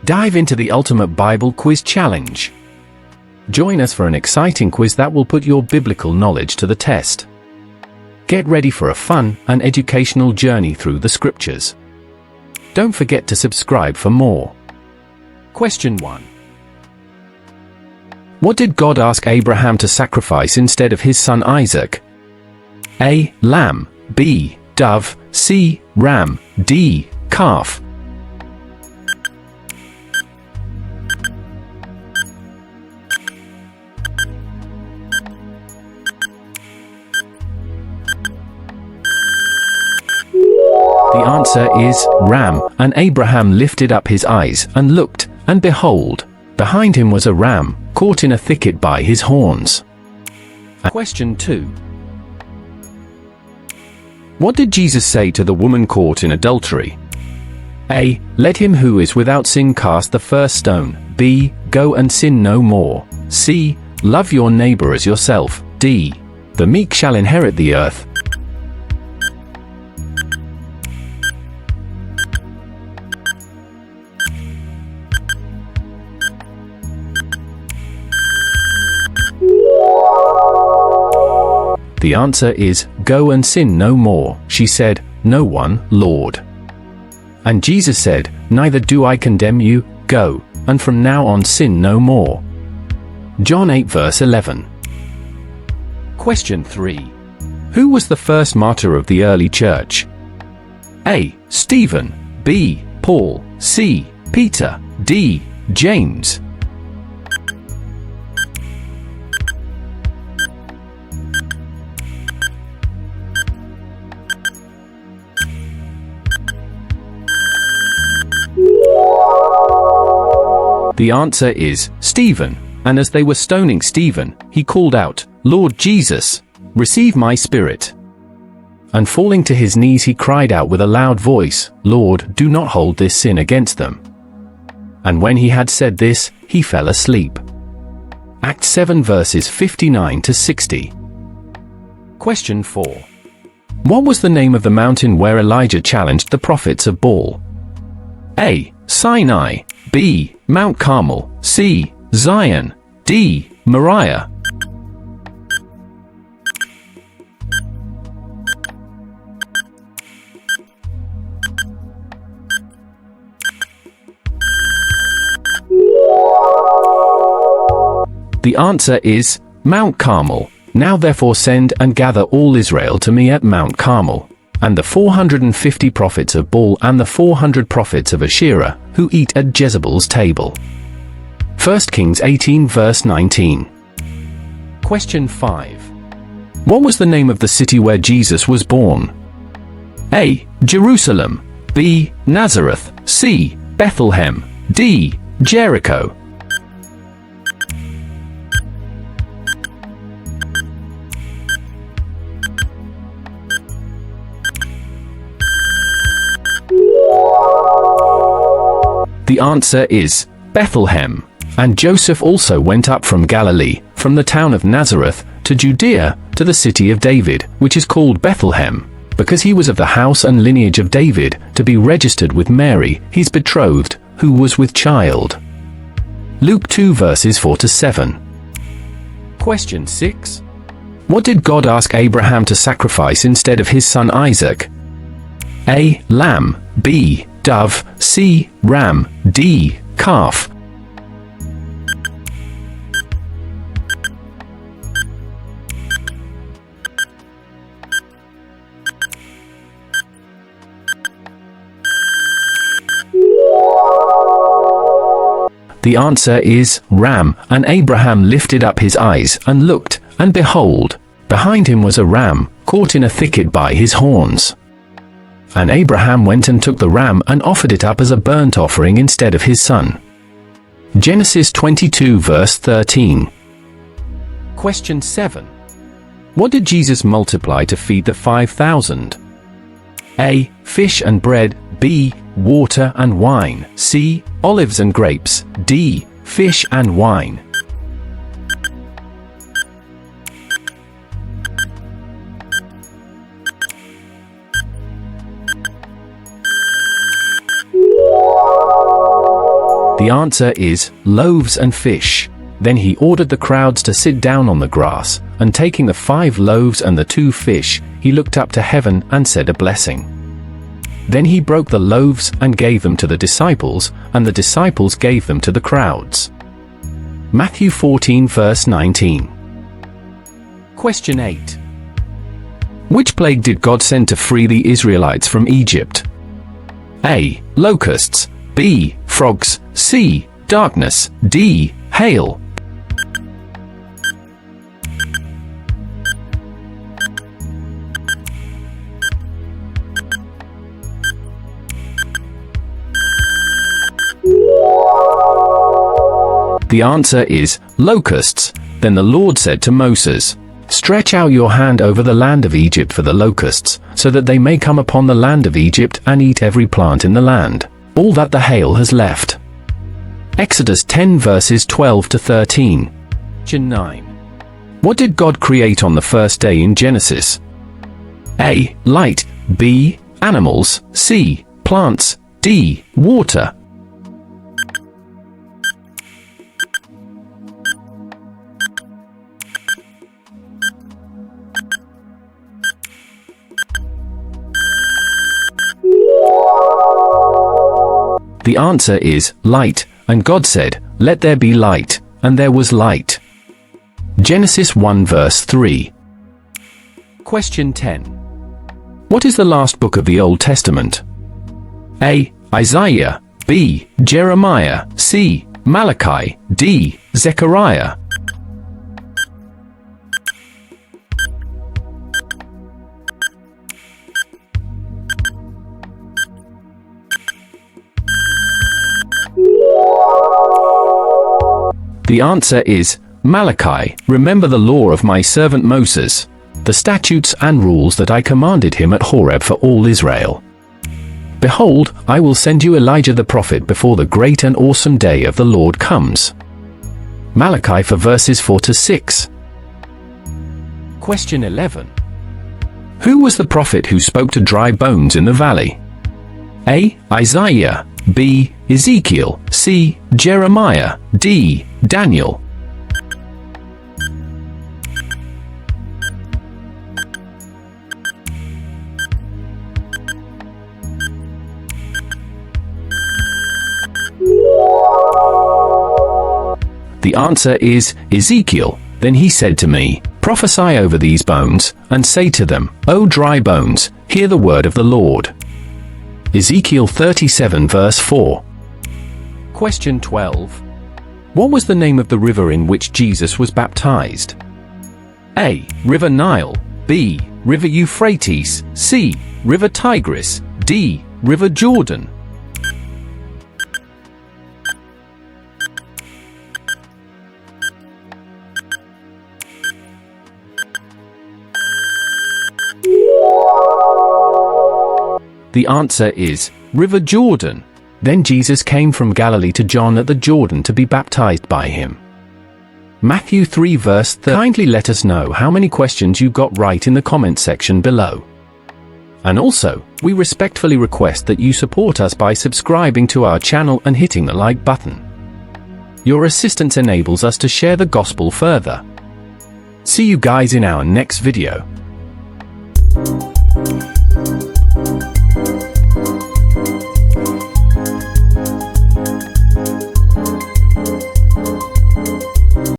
Dive into the ultimate Bible quiz challenge. Join us for an exciting quiz that will put your biblical knowledge to the test. Get ready for a fun and educational journey through the scriptures. Don't forget to subscribe for more. Question 1. What did God ask Abraham to sacrifice instead of his son Isaac? A. Lamb. B. Dove. C. Ram. D. Calf. The answer is ram, and Abraham lifted up his eyes and looked, and behold, behind him was a ram, caught in a thicket by his horns. Question 2. What did Jesus say to the woman caught in adultery? A. Let him who is without sin cast the first stone. B. Go and sin no more. C. Love your neighbor as yourself. D. The meek shall inherit the earth. The answer is, go and sin no more. She said, no one, Lord. And Jesus said, neither do I condemn you, go, and from now on sin no more. John 8 verse 11. Question 3. Who was the first martyr of the early church? A. Stephen. B. Paul. C. Peter. D. James. The answer is Stephen, and as they were stoning Stephen, he called out, Lord Jesus, receive my spirit. And falling to his knees he cried out with a loud voice, Lord, do not hold this sin against them. And when he had said this, he fell asleep. Acts 7 verses 59 to 60. Question 4. What was the name of the mountain where Elijah challenged the prophets of Baal? A. Sinai. B. Mount Carmel. C. Zion. D. Moriah. The answer is Mount Carmel. Now therefore send and gather all Israel to me at Mount Carmel, and the 450 prophets of Baal and the 400 prophets of Asherah, who eat at Jezebel's table. 1 Kings 18 verse 19. Question 5. What was the name of the city where Jesus was born? A. Jerusalem. B. Nazareth. C. Bethlehem. D. Jericho. The answer is Bethlehem, and Joseph also went up from Galilee, from the town of Nazareth, to Judea, to the city of David, which is called Bethlehem, because he was of the house and lineage of David, to be registered with Mary, his betrothed, who was with child. Luke 2 verses 4 to 7. Question 6. What did God ask Abraham to sacrifice instead of his son Isaac? A. Lamb. B. Dove. C. Ram. D. Calf. The answer is ram, and Abraham lifted up his eyes and looked, and behold, behind him was a ram, caught in a thicket by his horns. And Abraham went and took the ram and offered it up as a burnt offering instead of his son. Genesis 22 verse 13. Question 7. What did Jesus multiply to feed the 5,000? A. Fish and bread. B. Water and wine. C. Olives and grapes. D. Fish and wine. The answer is loaves and fish. Then he ordered the crowds to sit down on the grass, and taking the 5 loaves and the 2 fish, he looked up to heaven and said a blessing. Then he broke the loaves and gave them to the disciples, and the disciples gave them to the crowds. Matthew 14 verse 19. Question 8. Which plague did God send to free the Israelites from Egypt? A. Locusts. B. Frogs. C. Darkness. D. Hail. The answer is locusts. Then the Lord said to Moses, "Stretch out your hand over the land of Egypt for the locusts, so that they may come upon the land of Egypt and eat every plant in the land, all that the hail has left." Exodus 10 verses 12 to 13. Question 9. What did God create on the first day in Genesis? A. Light. B. Animals. C. Plants. D. Water. The answer is light, and God said, "Let there be light," and there was light. Genesis 1 verse 3. Question 10. What is the last book of the Old Testament? A. Isaiah. B. Jeremiah. C. Malachi. D. Zechariah. The answer is Malachi. Remember the law of my servant Moses, the statutes and rules that I commanded him at Horeb for all Israel. Behold, I will send you Elijah the prophet before the great and awesome day of the Lord comes. Malachi for verses 4 to 6. Question 11. Who was the prophet who spoke to dry bones in the valley? A. Isaiah. B. Ezekiel. C. Jeremiah. D. Daniel. The answer is Ezekiel. Then he said to me, "Prophesy over these bones, and say to them, O dry bones, hear the word of the Lord." Ezekiel 37 verse 4. Question 12. What was the name of the river in which Jesus was baptized? A. River Nile. B. River Euphrates. C. River Tigris. D. River Jordan. The answer is River Jordan. Then Jesus came from Galilee to John at the Jordan to be baptized by him. Matthew 3 verse 3. Kindly let us know how many questions you got right in the comment section below. And also, we respectfully request that you support us by subscribing to our channel and hitting the like button. Your assistance enables us to share the gospel further. See you guys in our next video.